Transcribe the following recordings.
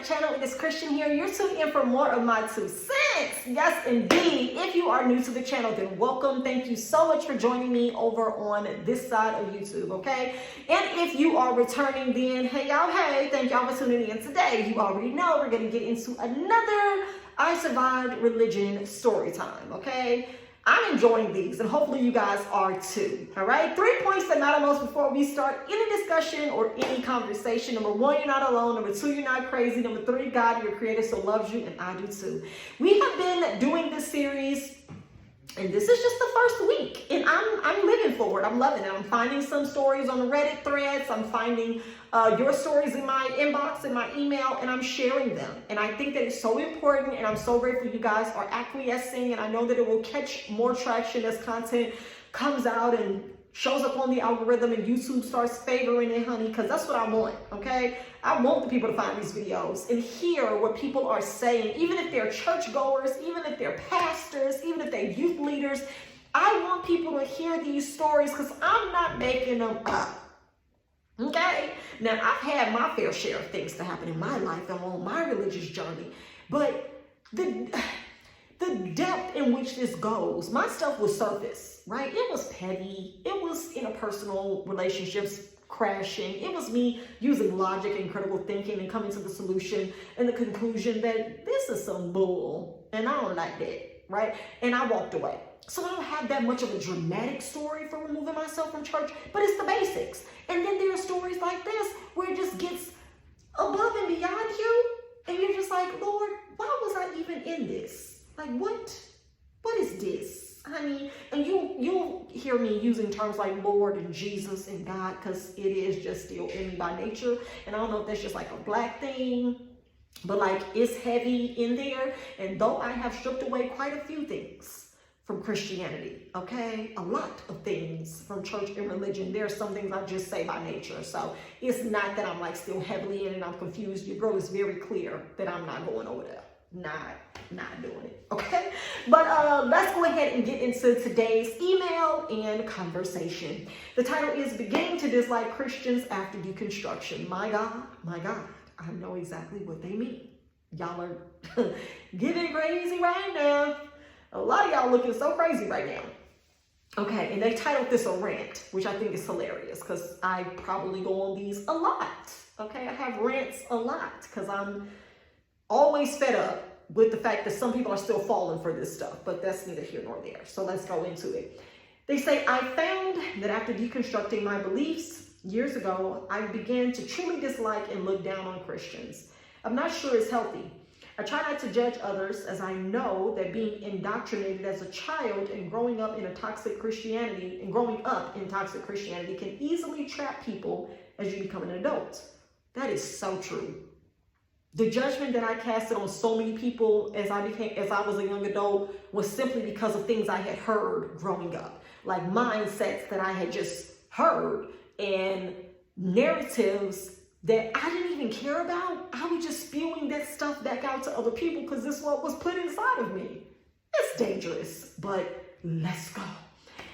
channel. It is Christian here. You're tuned in for more of my 2 cents. Yes, indeed. If you are new to the channel, then welcome. Thank you so much for joining me over on this side of YouTube, okay? And if you are returning, then hey, y'all, hey, thank y'all for tuning in today. You already know we're going to get into another I Survived Religion story time, okay? I'm enjoying these, and hopefully you guys are too, all right? 3 points that matter most before we start any discussion or any conversation. Number 1, you're not alone. Number 2, you're not crazy. Number 3, God, your creator, so loves you, and I do too. We have been doing this series, and this is just the first week, and I'm living for it. I'm loving it. I'm finding some stories on the Reddit threads. I'm finding your stories in my inbox, in my email, and I'm sharing them. And I think that it's so important, and I'm so grateful you guys are acquiescing, and I know that it will catch more traction as content comes out and shows up on the algorithm and YouTube starts favoring it, honey, because that's what I want, okay? I want the people to find these videos and hear what people are saying, even if they're churchgoers, even if they're pastors, even if they're youth leaders. I want people to hear these stories because I'm not making them up. Okay, now I've had my fair share of things to happen in my life. I'm on my religious journey, but the depth in which this goes, my stuff was surface, right? It was petty. It was interpersonal relationships crashing. It was me using logic and critical thinking and coming to the solution and the conclusion that this is some bull and I don't like that, right? And I walked away. So I don't have that much of a dramatic story for removing myself from church, but it's the basics. And then there are stories like this where it just gets above and beyond you. And you're just like, Lord, why was I even in this? Like, what is this? I mean, and you'll hear me using terms like Lord and Jesus and God, because it is just still in me by nature. And I don't know if that's just like a black thing, but like it's heavy in there. And though I have stripped away quite a few things from Christianity, okay? A lot of things from church and religion. There are some things I just say by nature. So it's not that I'm like still heavily in and I'm confused. Your girl is very clear that I'm not going over there. Not doing it, okay? But let's go ahead and get into today's email and conversation. The title is Beginning to Dislike Christians After Deconstruction. My God, I know exactly what they mean. Y'all are getting crazy right now. A lot of y'all looking so crazy right now. Okay, and they titled this a rant, which I think is hilarious because I probably go on these a lot. Okay, I have rants a lot because I'm always fed up with the fact that some people are still falling for this stuff, but that's neither here nor there. So let's go into it. They say, I found that after deconstructing my beliefs years ago, I began to truly dislike and look down on Christians. I'm not sure it's healthy. I try not to judge others, as I know that being indoctrinated as a child and growing up in toxic Christianity can easily trap people as you become an adult. That is so true. The judgment that I casted on so many people as I was a young adult was simply because of things I had heard growing up, like mindsets that I had just heard and narratives that I didn't even care about. I was just spewing that stuff back out to other people because this is what was put inside of me. It's dangerous, but let's go.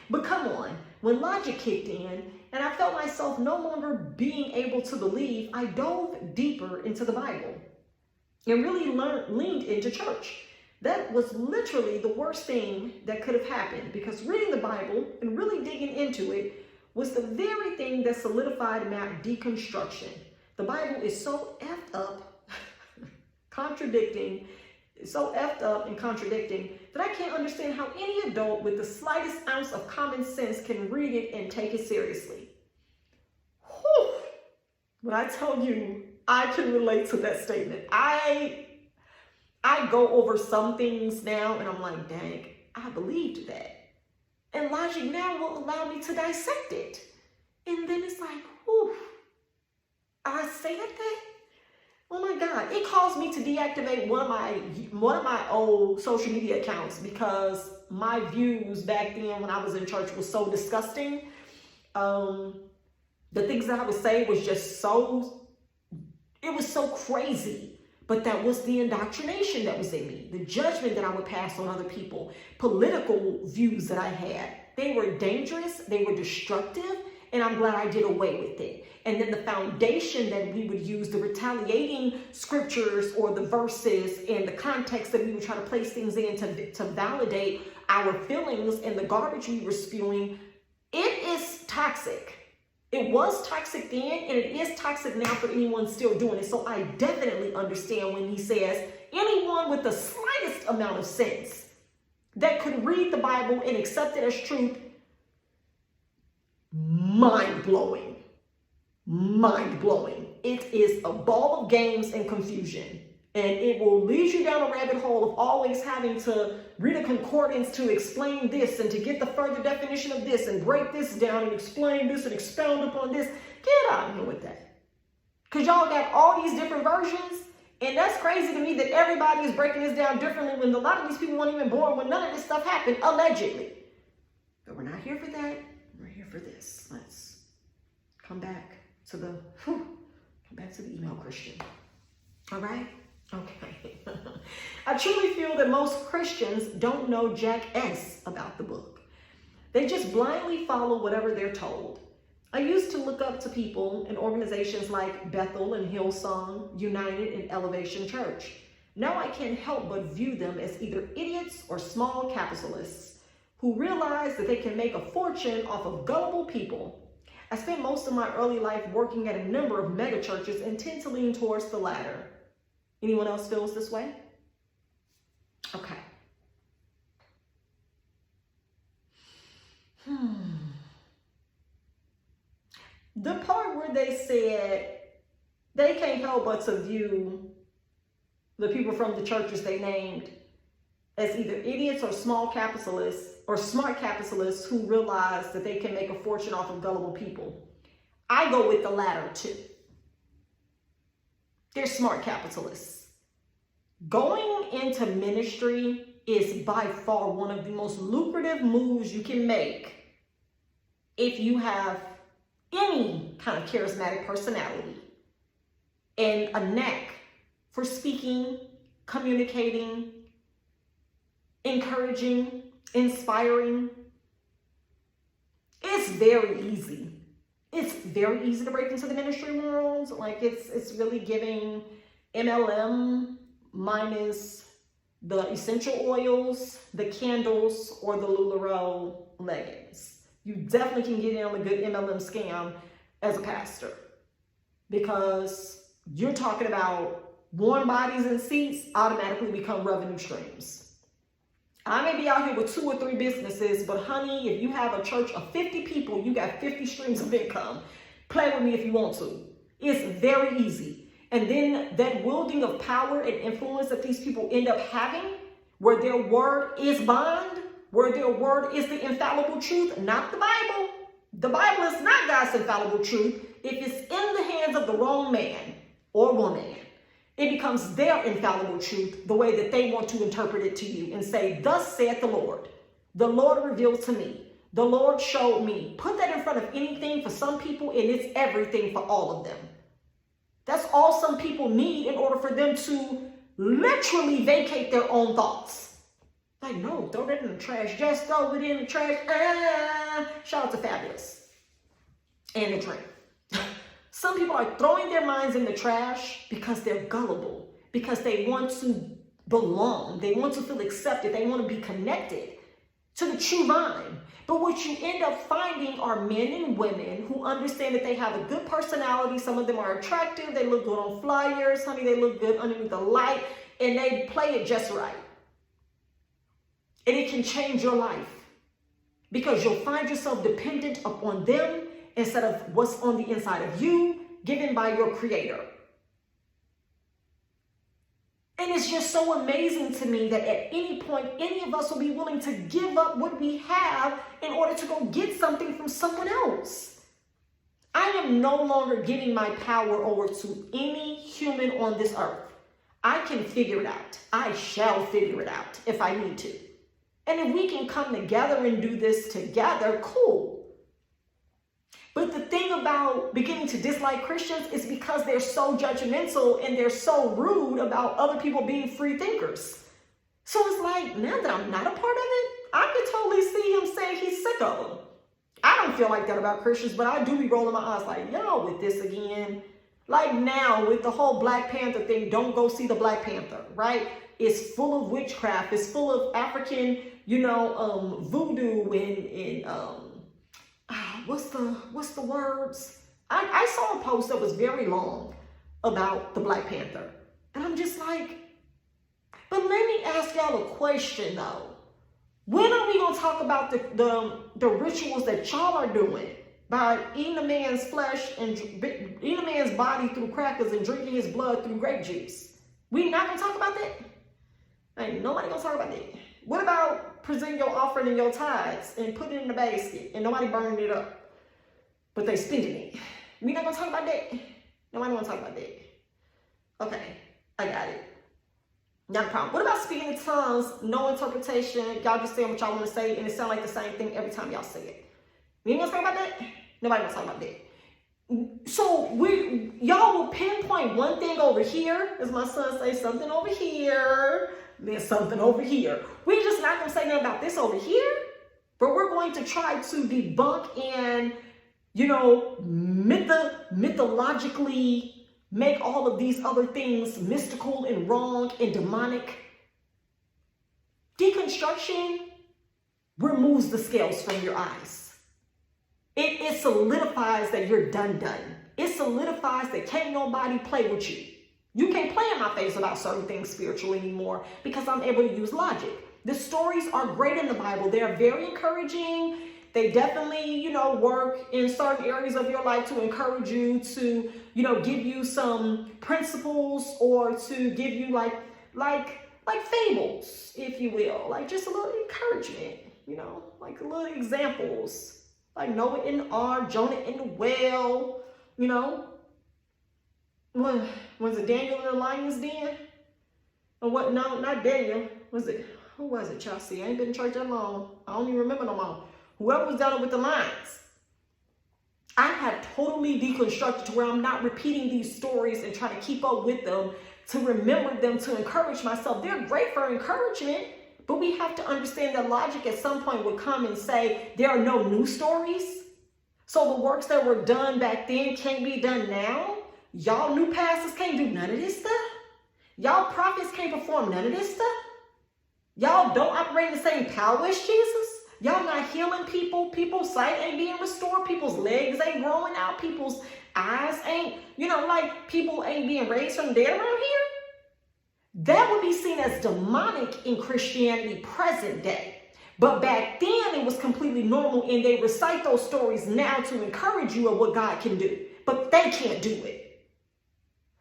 But come on, when logic kicked in and I felt myself no longer being able to believe, I dove deeper into the Bible and really leaned into church. That was literally the worst thing that could have happened, because reading the Bible and really digging into it was the very thing that solidified my deconstruction. The Bible is so effed up, contradicting that I can't understand how any adult with the slightest ounce of common sense can read it and take it seriously. Whew. When I tell you, I can relate to that statement. I go over some things now and I'm like, dang, I believed that. And logic now will allow me to dissect it. And then it's like, whew. I said that? Oh my God. It caused me to deactivate one of my old social media accounts because my views back then when I was in church was so disgusting. The things that I would say was just it was so crazy. But that was the indoctrination that was in me. The judgment that I would pass on other people. Political views that I had. They were dangerous. They were destructive. And I'm glad I did away with it. and then the foundation that we would use, the retaliating scriptures or the verses and the context that we would try to place things in to validate our feelings and the garbage we were spewing, it is toxic. It was toxic then, and it is toxic now for anyone still doing it. So I definitely understand when he says anyone with the slightest amount of sense that could read the Bible and accept it as truth, mind-blowing. Mind-blowing. It is a ball of games and confusion. And it will lead you down a rabbit hole of always having to read a concordance to explain this and to get the further definition of this and break this down and explain this and expound upon this. Get out of here with that. Because y'all got all these different versions. And that's crazy to me that everybody is breaking this down differently when a lot of these people weren't even born when none of this stuff happened, allegedly. But we're not here for that. We're here for this. Let's come back to the email Christian. All right? Okay. I truly feel that most Christians don't know jack S about the book. They just blindly follow whatever they're told. I used to look up to people in organizations like Bethel and Hillsong, United and Elevation Church. Now I can't help but view them as either idiots or small capitalists who realize that they can make a fortune off of gullible people. I spent most of my early life working at a number of mega churches and tend to lean towards the latter. Anyone else feels this way? Okay. The part where they said they can't help but to view the people from the churches they named as either idiots or small capitalists or smart capitalists who realize that they can make a fortune off of gullible people. I go with the latter too. They're smart capitalists. Going into ministry is by far one of the most lucrative moves you can make if you have any kind of charismatic personality and a knack for speaking, communicating, encouraging, inspiring. It's very easy. It's very easy to break into the ministry world. Like it's really giving MLM minus the essential oils, the candles, or the LuLaRoe leggings. You definitely can get in on a good MLM scam as a pastor because you're talking about warm bodies and seats automatically become revenue streams. I may be out here with 2 or 3 businesses, but honey, if you have a church of 50 people, you got 50 streams of income. Play with me if you want to. It's very easy. And then that wielding of power and influence that these people end up having, where their word is bond, where their word is the infallible truth, not the Bible. The Bible is not God's infallible truth. If it's in the hands of the wrong man or woman, it becomes their infallible truth, the way that they want to interpret it to you and say, thus saith the Lord. The Lord revealed to me. The Lord showed me. Put that in front of anything for some people, and it's everything for all of them. That's all some people need in order for them to literally vacate their own thoughts. Like, no, throw that in the trash. Just throw it in the trash. Shout out to Fabulous and the drink. Some people are throwing their minds in the trash because they're gullible, because they want to belong. They want to feel accepted. They want to be connected to the true vine. But what you end up finding are men and women who understand that they have a good personality. Some of them are attractive. They look good on flyers. Honey, they look good underneath the light. And they play it just right. And it can change your life because you'll find yourself dependent upon them instead of what's on the inside of you, given by your creator. And it's just so amazing to me that at any point, any of us will be willing to give up what we have in order to go get something from someone else. I am no longer giving my power over to any human on this earth. I can figure it out. I shall figure it out if I need to. And if we can come together and do this together, cool. But the thing about beginning to dislike Christians is because they're so judgmental and they're so rude about other people being free thinkers. So it's like, now that I'm not a part of it, I could totally see him saying he's sick of them. I don't feel like that about Christians, but I do be rolling my eyes like, y'all with this again. Like now with the whole Black Panther thing, don't go see the Black Panther, right? It's full of witchcraft. It's full of African, voodoo and what's the words? I saw a post that was very long about the Black Panther. And I'm just like, but let me ask y'all a question though. When are we going to talk about the rituals that y'all are doing by eating a man's flesh and eating a man's body through crackers and drinking his blood through grape juice? We not going to talk about that? Ain't nobody going to talk about that. What about presenting your offering and your tithes and putting it in the basket and nobody burning it up, but they spending it? We not going to talk about that? Nobody want to talk about that. Okay, I got it. Not a problem. What about speaking in tongues, no interpretation? Y'all just saying what y'all want to say, and it sounds like the same thing every time y'all say it. We ain't gonna talk about that? Nobody gonna talk about that. So y'all will pinpoint one thing over here, as my son say, something over here, then something over here. We're just not gonna say nothing about this over here, but we're going to try to debunk and, mythologically make all of these other things mystical and wrong and demonic. Deconstruction removes the scales from your eyes. It solidifies that you're done. It solidifies that can't nobody play with you. You can't play in my face about certain things spiritual anymore because I'm able to use logic. The stories are great in the Bible. They're very encouraging. They definitely, work in certain areas of your life to encourage you to, give you some principles or to give you like fables, if you will, like just a little encouragement, like little examples, like Noah in the ark, Jonah in the well, was it Daniel in the lion's den? Or what? No, not Daniel. Who was it, Chelsea? I ain't been in church that long. I don't even remember no more. Whoever was down with the lions. I have totally deconstructed to where I'm not repeating these stories and trying to keep up with them, to remember them, to encourage myself. They're great for encouragement, but we have to understand that logic at some point would come and say there are no new stories. So the works that were done back then can't be done now. Y'all new pastors can't do none of this stuff. Y'all prophets can't perform none of this stuff. Y'all don't operate in the same power as Jesus. Y'all not healing people. People's sight ain't being restored. People's legs ain't growing out. People's eyes ain't, people ain't being raised from the dead around here. That would be seen as demonic in Christianity present day. But back then it was completely normal, and they recite those stories now to encourage you of what God can do. But they can't do it.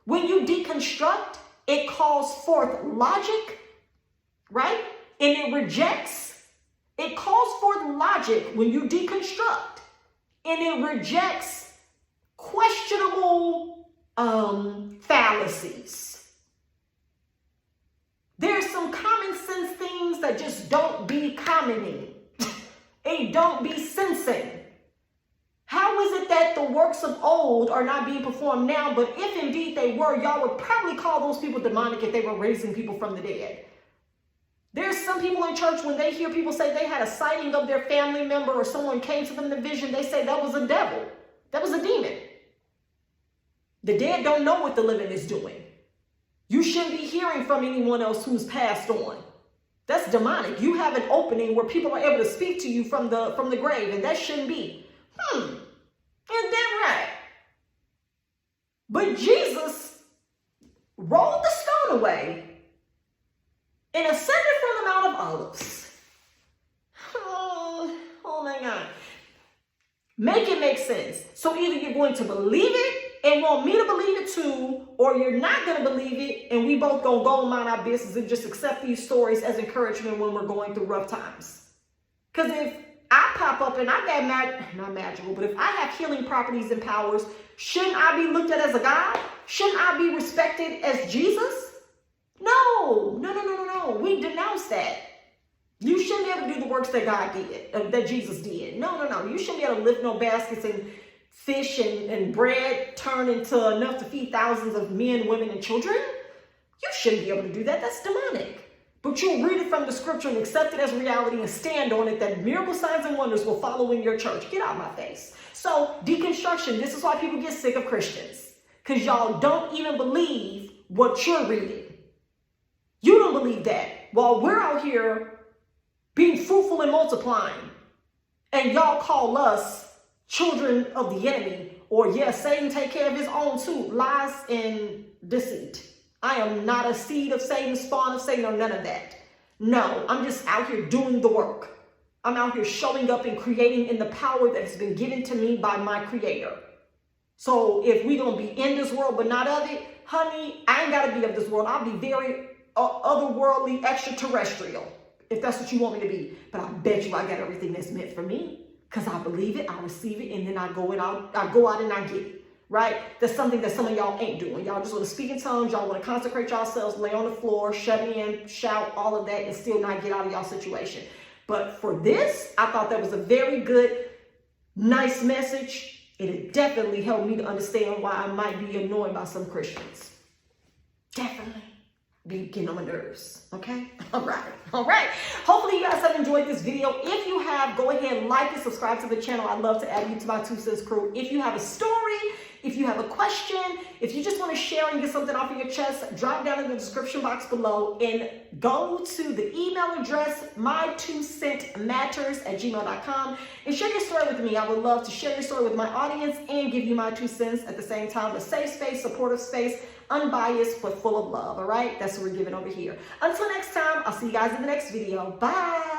When you deconstruct, it calls forth logic, right? And it calls forth logic when you deconstruct, and it rejects questionable fallacies. There's some common sense things that just don't be commenting. It don't be sensing. How is it that the works of old are not being performed now, but if indeed they were, y'all would probably call those people demonic if they were raising people from the dead? There's some people in church, when they hear people say they had a sighting of their family member or someone came to them in a vision, they say that was a devil. That was a demon. The dead don't know what the living is doing. You shouldn't be hearing from anyone else who's passed on. That's demonic. You have an opening where people are able to speak to you from the grave, and that shouldn't be. Isn't that right? But Jesus rolled the stone away and ascended from the Mount of Olives. Oh my God. Make it make sense. So either you're going to believe it and want me to believe it too, or you're not going to believe it and we both going to go and mind our business and just accept these stories as encouragement when we're going through rough times. Because if I pop up and I got not magical, but if I have healing properties and powers, shouldn't I be looked at as a God? Shouldn't I be respected as Jesus? No. We denounce that. You shouldn't be able to do the works that God did, that Jesus did. No. You shouldn't be able to lift no baskets and fish and bread turn into enough to feed thousands of men, women, and children. You shouldn't be able to do that. That's demonic. But you'll read it from the scripture and accept it as reality and stand on it that miracle signs and wonders will follow in your church. Get out of my face. So deconstruction, this is why people get sick of Christians. Because y'all don't even believe what you're reading. You don't believe that. While we're out here being fruitful and multiplying. And y'all call us children of the enemy. Or yes, Satan take care of his own too. Lies and deceit. I am not a seed of Satan, spawn of Satan, or none of that. No, I'm just out here doing the work. I'm out here showing up and creating in the power that has been given to me by my creator. So if we're going to be in this world but not of it, honey, I ain't got to be of this world. I'll be very otherworldly, extraterrestrial, if that's what you want me to be. But I bet you I got everything that's meant for me because I believe it, I receive it, and then I go out and I get it. Right? That's something that some of y'all ain't doing. Y'all just want to speak in tongues. Y'all want to consecrate yourselves, lay on the floor, shut in, shout, all of that, and still not get out of y'all situation. But for this, I thought that was a very good, nice message. It definitely helped me to understand why I might be annoyed by some Christians. Definitely be getting on my nerves. Okay? All right. Hopefully you guys have enjoyed this video. If you have, go ahead and like and subscribe to the channel. I'd love to add you to my 2 cents crew. If you have a story, if you have a question, if you just want to share and get something off of your chest, drop down in the description box below and go to the email address, my2centmatters@gmail.com, and share your story with me. I would love to share your story with my audience and give you my 2 cents at the same time. A safe space, supportive space, unbiased, but full of love. All right? That's what we're giving over here. Until next time, I'll see you guys in the next video. Bye.